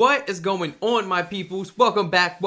What is going on, my peoples? Welcome back.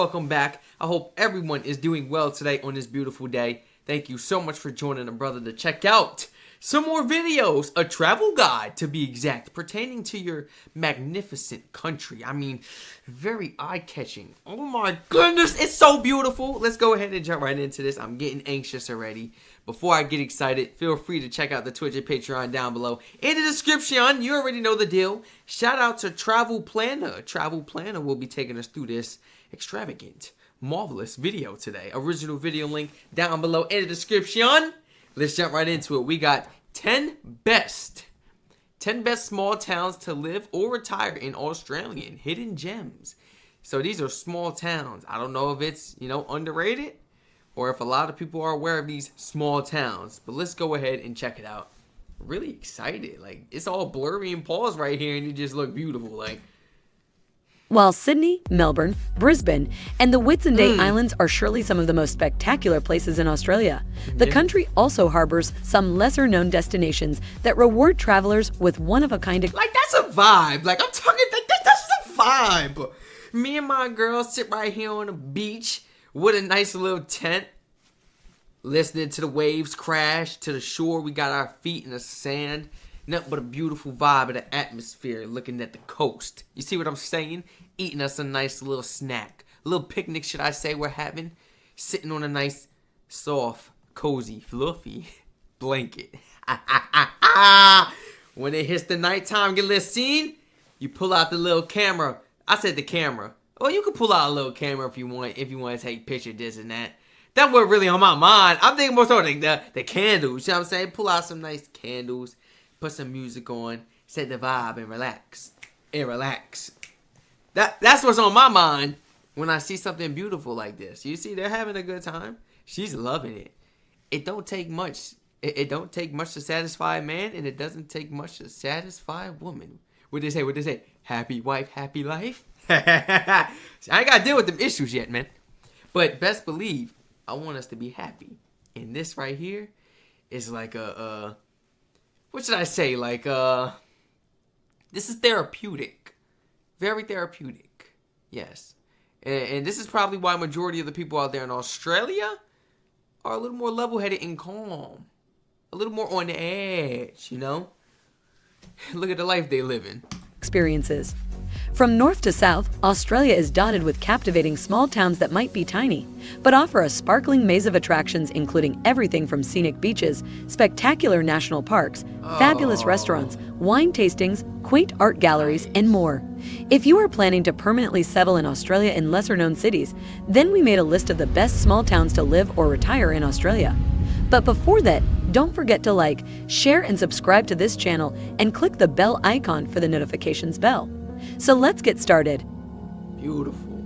I hope everyone is doing well today on this beautiful day. Thank you so much for joining a brother to check out some more videos, a travel guide to be exact, pertaining to your magnificent country. I mean, very eye-catching. Oh my goodness, it's so beautiful. Let's go ahead and jump right into this. I'm getting anxious already. Before I get excited, feel free to check out the Twitch and Patreon down below in the description. You already know the deal. Shout out to Travel Planner. Travel Planner will be taking us through this extravagant, marvelous video today. Original video link down below in the description. Let's jump right into it. We got 10 best small towns to live or retire in Australian hidden gems. So these are small towns. I don't know if it's, underrated or if a lot of people are aware of these small towns, but let's go ahead and check it out. Really excited. Like, it's all blurry and paused right here and you just look beautiful. Like, while Sydney, Melbourne, Brisbane, and the Whitsunday Islands are surely some of the most spectacular places in Australia, the country also harbors some lesser-known destinations that reward travelers with one-of-a-kind. Like, that's a vibe. Like, I'm talking, like, that's a vibe. Me and my girl sit right here on the beach with a nice little tent, listening to the waves crash to the shore. We got our feet in the sand. Nothing but a beautiful vibe of the atmosphere, looking at the coast. You see what I'm saying? Eating us a nice little snack. A little picnic, should I say, we're having. Sitting on a nice, soft, cozy, fluffy blanket. When it hits the nighttime, get a little scene, you pull out the little camera. I said the camera. Well, you can pull out a little camera if you want to take pictures, this and that. That wasn't really on my mind. I'm thinking more so like the candles. You know what I'm saying? Pull out some nice candles. Put some music on, set the vibe, and relax. That's what's on my mind when I see something beautiful like this. You see, they're having a good time. She's loving it. It don't take much. It don't take much to satisfy a man, and it doesn't take much to satisfy a woman. What they say? Happy wife, happy life. I ain't got to deal with them issues yet, man. But best believe, I want us to be happy. And this right here is like what should I say? Like, this is therapeutic. Very therapeutic. Yes. And this is probably why majority of the people out there in Australia are a little more level-headed and calm. A little more on the edge, Look at the life they live in. Experiences. From north to south, Australia is dotted with captivating small towns that might be tiny, but offer a sparkling maze of attractions including everything from scenic beaches, spectacular national parks, fabulous restaurants, wine tastings, quaint art galleries, and more. If you are planning to permanently settle in Australia in lesser-known cities, then we made a list of the best small towns to live or retire in Australia. But before that, don't forget to like, share, and subscribe to this channel and click the bell icon for the notifications bell. So let's get started. Beautiful.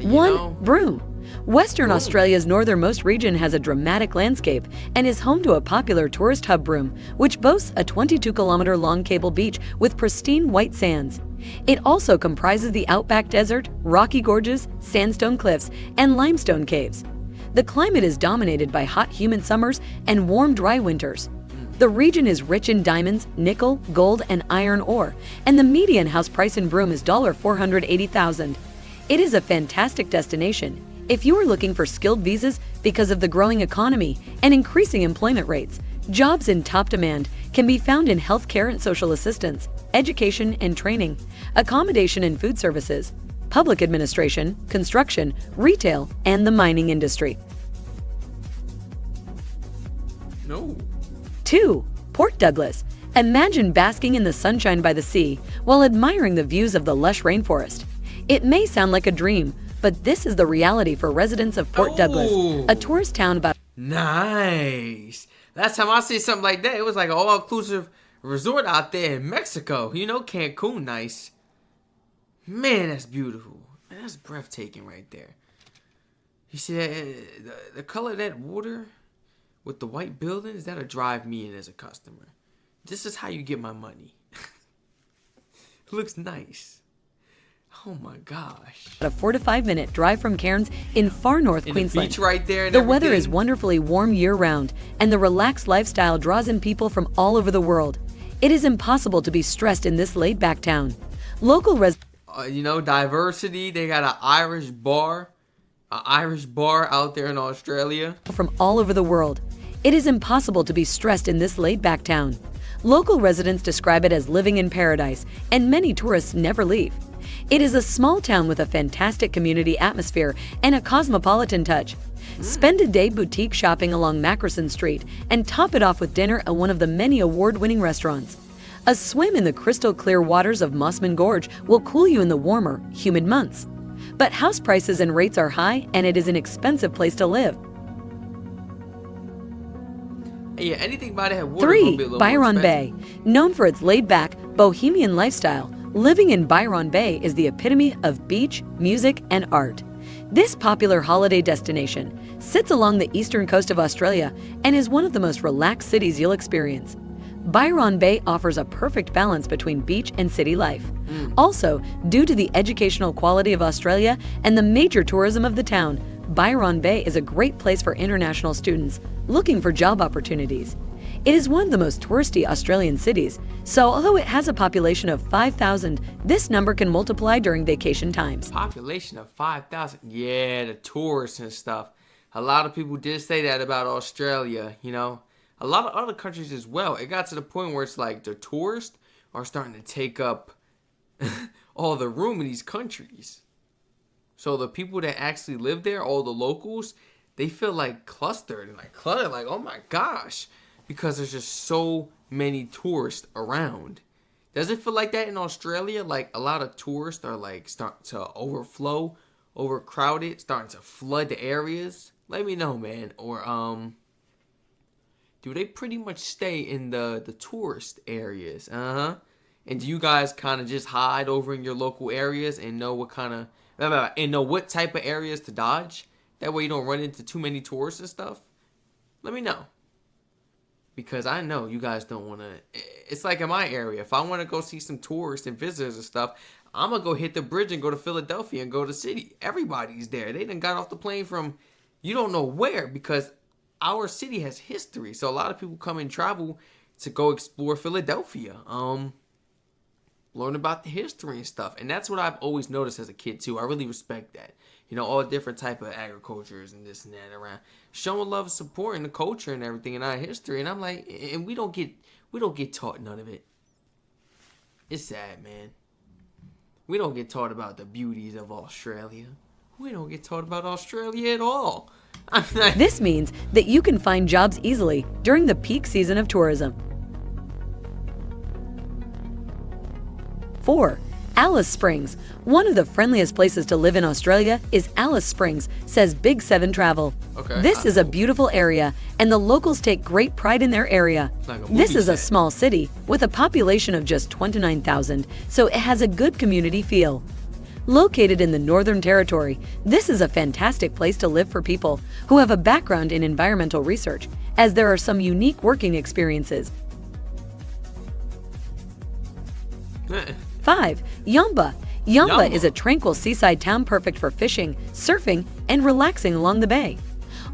1. Broome. Western Australia's northernmost region has a dramatic landscape and is home to a popular tourist hub, Broome, which boasts a 22-kilometer-long cable beach with pristine white sands. It also comprises the outback desert, rocky gorges, sandstone cliffs, and limestone caves. The climate is dominated by hot, humid summers and warm, dry winters. The region is rich in diamonds, nickel, gold, and iron ore, and the median house price in Broome is $480,000. It is a fantastic destination if you are looking for skilled visas because of the growing economy and increasing employment rates. Jobs in top demand can be found in healthcare and social assistance, education and training, accommodation and food services, public administration, construction, retail, and the mining industry. 2. Port Douglas. Imagine basking in the sunshine by the sea while admiring the views of the lush rainforest. It may sound like a dream, but this is the reality for residents of Port Douglas, a tourist town about... Nice. Last time I see something like that, it was like an all-inclusive resort out there in Mexico. Cancun, nice. Man, that's beautiful. Man, that's breathtaking right there. You see that? The color of that water with the white buildings, that'll drive me in as a customer. This is how you get my money. It looks nice. Oh my gosh. A 4 to 5 minute drive from Cairns in far north Queensland. The beach right there and the weather is wonderfully warm year-round, and the relaxed lifestyle draws in people from all over the world. It is impossible to be stressed in this laid-back town. Local residents... diversity. They got an Irish bar out there in Australia. From all over the world, it is impossible to be stressed in this laid-back town. Local residents describe it as living in paradise, and many tourists never leave. It is a small town with a fantastic community atmosphere and a cosmopolitan touch. Spend a day boutique shopping along Mackerson Street and top it off with dinner at one of the many award-winning restaurants. A swim in the crystal-clear waters of Mossman Gorge will cool you in the warmer, humid months. But house prices and rates are high, and it is an expensive place to live. Yeah, anything by that water 3. will be a little Byron more Bay. Known for its laid-back, bohemian lifestyle, living in Byron Bay is the epitome of beach, music, and art. This popular holiday destination sits along the eastern coast of Australia and is one of the most relaxed cities you'll experience. Byron Bay offers a perfect balance between beach and city life. Also, due to the educational quality of Australia and the major tourism of the town, Byron Bay is a great place for international students looking for job opportunities. It is one of the most touristy Australian cities, so although it has a population of 5,000, this number can multiply during vacation times. Population of 5,000. Yeah, the tourists and stuff. A lot of people did say that about Australia, A lot of other countries as well. It got to the point where it's like the tourists are starting to take up all the room in these countries. So the people that actually live there, all the locals, they feel like clustered and like cluttered, like, oh my gosh, because there's just so many tourists around. Does it feel like that in Australia? Like a lot of tourists are like starting to overflow, overcrowded, starting to flood the areas? Let me know, man. Or do they pretty much stay in the tourist areas? And do you guys kind of just hide over in your local areas and know what type of areas to dodge? That way you don't run into too many tourists and stuff. Let me know. Because I know you guys don't want to. It's like in my area. If I want to go see some tourists and visitors and stuff, I'm going to go hit the bridge and go to Philadelphia and go to the city. Everybody's there. They done got off the plane from you don't know where, because our city has history. So a lot of people come and travel to go explore Philadelphia. Learn about the history and stuff. And that's what I've always noticed as a kid too. I really respect that. All different type of agricultures and this and that around. Showing love and supporting the culture and everything in our history. And I'm like, and we don't get taught none of it. It's sad, man. We don't get taught about the beauties of Australia. We don't get taught about Australia at all. This means that you can find jobs easily during the peak season of tourism. 4. Alice Springs. One of the friendliest places to live in Australia is Alice Springs, says Big 7 Travel. Okay. This is a beautiful area, and the locals take great pride in their area. Like this is a small city with a population of just 29,000, so it has a good community feel. Located in the Northern Territory, this is a fantastic place to live for people who have a background in environmental research, as there are some unique working experiences. 5. Yamba. Yamba is a tranquil seaside town perfect for fishing, surfing, and relaxing along the bay.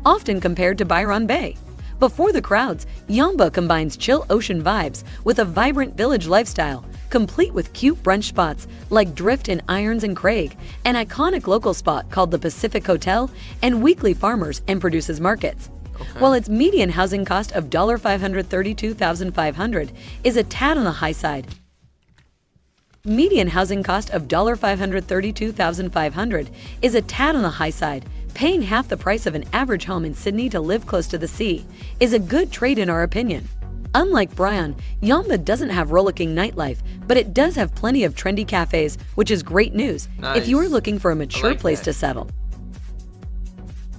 Often compared to Byron Bay. Before the crowds, Yamba combines chill ocean vibes with a vibrant village lifestyle, complete with cute brunch spots like Drift in Irons and Craig, an iconic local spot called the Pacific Hotel, and weekly farmers and produces markets. Okay. While its median housing cost of $532,500 is a tad on the high side. Median housing cost of $532,500 is a tad on the high side. Paying half the price of an average home in Sydney to live close to the sea is a good trade in our opinion. Unlike Brian, Yamba doesn't have rollicking nightlife, but it does have plenty of trendy cafes, which is great news if you are looking for a mature place to settle.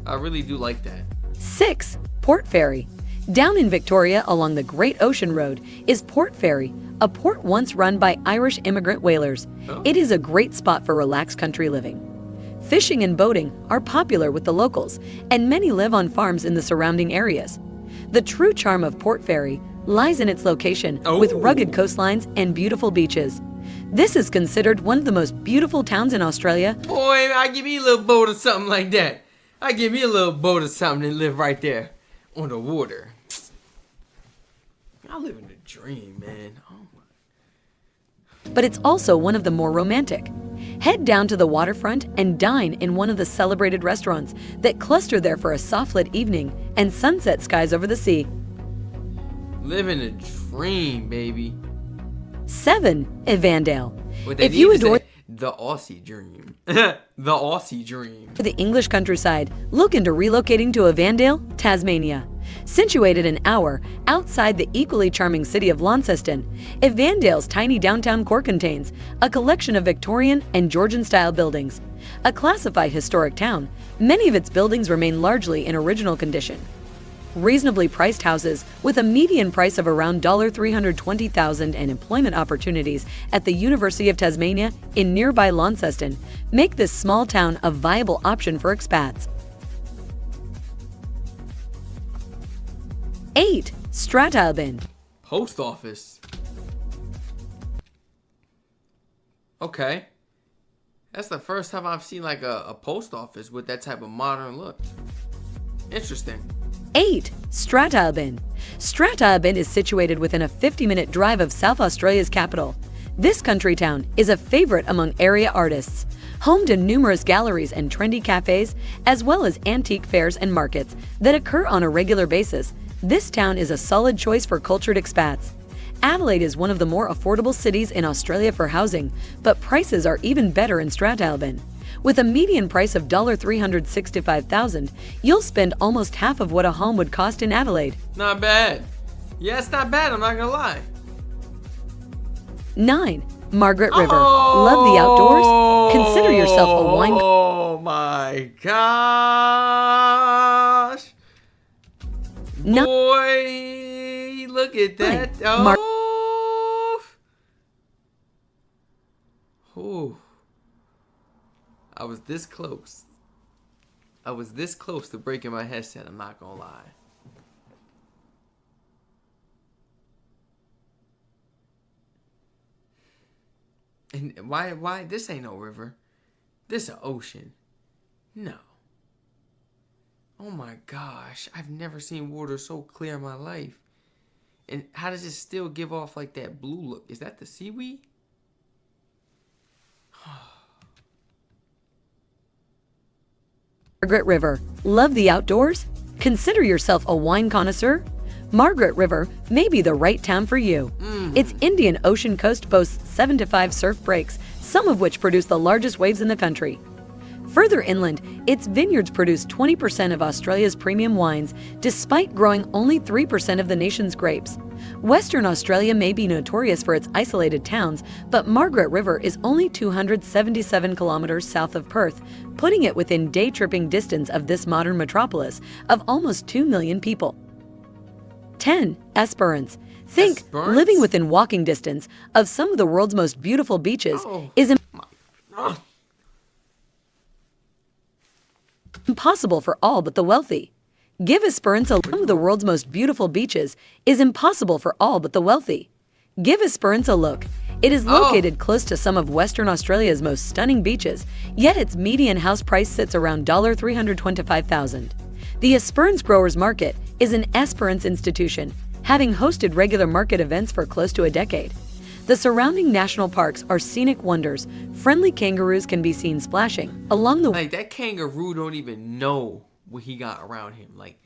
I really do like that. 6. Port Fairy. Down in Victoria along the Great Ocean Road is Port Fairy, a port once run by Irish immigrant whalers. Oh. It is a great spot for relaxed country living. Fishing and boating are popular with the locals, and many live on farms in the surrounding areas. The true charm of Port Fairy lies in its location with rugged coastlines and beautiful beaches. This is considered one of the most beautiful towns in Australia. Boy, I give me a little boat or something like that. I give me a little boat or something and live right there on the water. I live in a dream, man. Oh my. But it's also one of the more romantic. Head down to the waterfront and dine in one of the celebrated restaurants that cluster there for a soft-lit evening and sunset skies over the sea. Living a dream, baby. 7. Evandale. What they If need you is adore the Aussie dream. The Aussie dream. the English countryside, look into relocating to Evandale, Tasmania. Situated an hour outside the equally charming city of Launceston, Evandale's tiny downtown core contains a collection of Victorian and Georgian-style buildings. A classified historic town, many of its buildings remain largely in original condition. Reasonably priced houses with a median price of around $320,000 and employment opportunities at the University of Tasmania in nearby Launceston make this small town a viable option for expats. 8. Strathalbyn. Post office. Okay. That's the first time I've seen like a post office with that type of modern look. Interesting. 8. Strathalbyn. Strathalbyn is situated within a 50-minute drive of South Australia's capital. This country town is a favorite among area artists, home to numerous galleries and trendy cafes, as well as antique fairs and markets that occur on a regular basis. This town is a solid choice for cultured expats. Adelaide is one of the more affordable cities in Australia for housing, but prices are even better in Strathalbyn. With a median price of $365,000, you'll spend almost half of what a home would cost in Adelaide. Not bad. Yeah, it's not bad, I'm not gonna lie. 9. Margaret River. Love the outdoors? Consider yourself a wine... Oh my gosh. Boy, look at that. Oh. I was this close. I was this close to breaking my headset, I'm not gonna lie. And why this ain't no river? This an ocean. No. Oh my gosh, I've never seen water so clear in my life. And how does it still give off like that blue look? Is that the seaweed? Margaret River. Love the outdoors? Consider yourself a wine connoisseur? Margaret River may be the right town for you. Its Indian Ocean coast boasts 7 to 5 surf breaks, some of which produce the largest waves in the country. Further inland, its vineyards produce 20% of Australia's premium wines, despite growing only 3% of the nation's grapes. Western Australia may be notorious for its isolated towns, but Margaret River is only 277 kilometers south of Perth, putting it within day-tripping distance of this modern metropolis of almost 2 million people. 10. Esperance. Think Esperance? Living within walking distance of some of the world's most beautiful beaches is impossible for all but the wealthy. Give Esperance a look. Some of the world's most beautiful beaches is impossible for all but the wealthy. Give Esperance a look. It is located close to some of Western Australia's most stunning beaches, yet its median house price sits around $325,000. The Esperance Growers Market is an Esperance institution, having hosted regular market events for close to a decade. The surrounding national parks are scenic wonders. Friendly kangaroos can be seen splashing along the... Like, that kangaroo don't even know what he got around him. Like,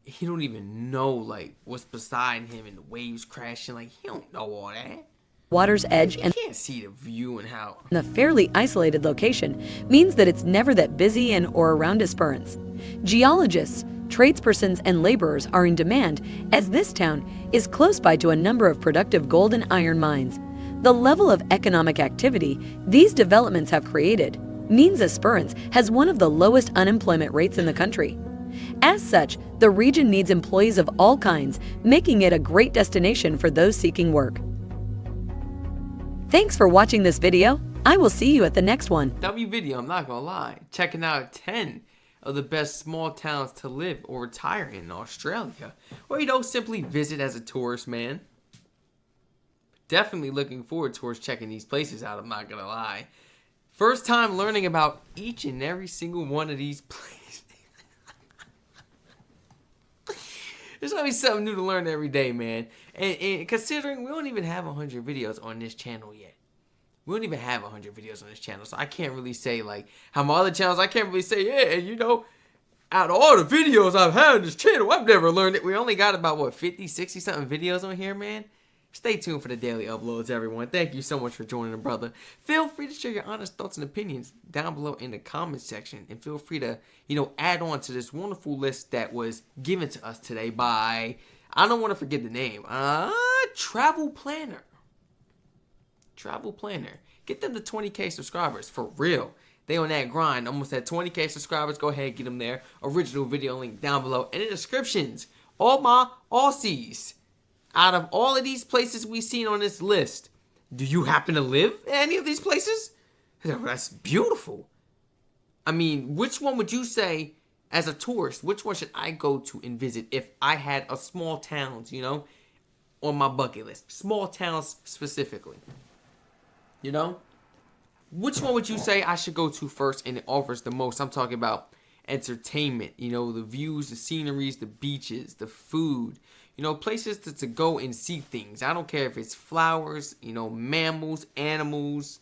he don't even know, like, what's beside him and the waves crashing. Like, he don't know all that. water's edge and You can't see the view and how... the fairly isolated location means that it's never that busy in or around Esperance. Geologists, tradespersons, and laborers are in demand as this town is close by to a number of productive gold and iron mines. The level of economic activity these developments have created means Esperance has one of the lowest unemployment rates in the country. As such, the region needs employees of all kinds, making it a great destination for those seeking work. Thanks for watching this video. I will see you at the next one. W video, I'm not gonna lie. Checking out 10 of the best small towns to live or retire in Australia. Or, you know, simply visit as a tourist, man. Definitely looking forward towards checking these places out, I'm not gonna lie. First time learning about each and every single one of these places. There's always something new to learn every day, man. And considering we don't even have 100 videos on this channel yet. We don't even have 100 videos on this channel, so I can't really say, like, how my other channels, I can't really say, yeah, and you know, out of all the videos I've had on this channel, I've never learned it. We only got about, what, 50, 60 something videos on here, man? Stay tuned for the daily uploads, everyone. Thank you so much for joining the brother. Feel free to share your honest thoughts and opinions down below in the comments section. And feel free to, you know, add on to this wonderful list that was given to us today by, I don't want to forget the name, Travel Planner. Travel Planner. Get them to 20K subscribers, for real. They on that grind, almost at 20K subscribers. Go ahead, get them there. Original video link down below in the descriptions. All my Aussies. Out of all of these places we've seen on this list, do you happen to live in any of these places? That's beautiful. I mean, which one would you say, as a tourist, which one should I go to and visit if I had a small towns, you know, on my bucket list? Small towns specifically. You know? Which one would you say I should go to first and it offers the most? I'm talking about entertainment, you know, the views, the sceneries, the beaches, the food, you know, places to go and see things. I don't care if it's flowers, you know, mammals, animals,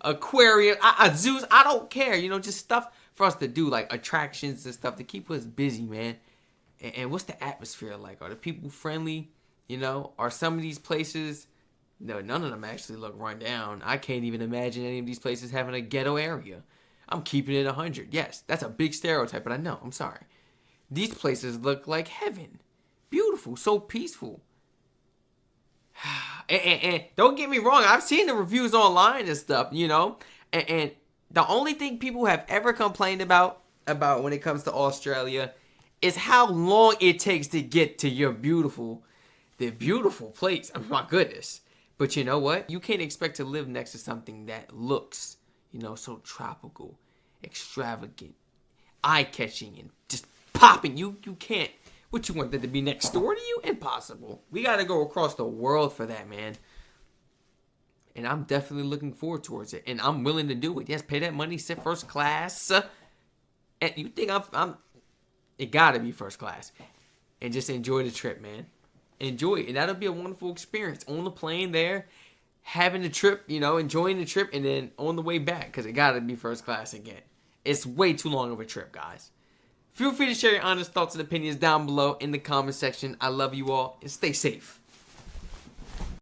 aquarium, zoos. I don't care, you know, just stuff for us to do, like attractions and stuff to keep us busy, man. And what's the atmosphere like? Are the people friendly? You know, are some of these places... No, none of them actually look run down. I can't even imagine any of these places having a ghetto area. I'm keeping it 100. Yes, that's a big stereotype, but I know. I'm sorry. These places look like heaven. Beautiful, so peaceful. And don't get me wrong, I've seen the reviews online and stuff, you know. And the only thing people have ever complained about when it comes to Australia is how long it takes to get to the beautiful place. I mean, my goodness. But you know what? You can't expect to live next to something that looks, you know, so tropical, extravagant, eye-catching, and just popping. You can't. What, you want that to be next door to you? Impossible. We got to go across the world for that, man. And I'm definitely looking forward towards it. And I'm willing to do it. Yes, pay that money, sit first class. And you think I'm it got to be first class. And just enjoy the trip, man. Enjoy it, and that'll be a wonderful experience on the plane there, having the trip, you know, enjoying the trip, and then on the way back, because it gotta be first class again. It's way too long of a trip, guys. Feel free to share your honest thoughts and opinions down below in the comment section. I love you all, and stay safe.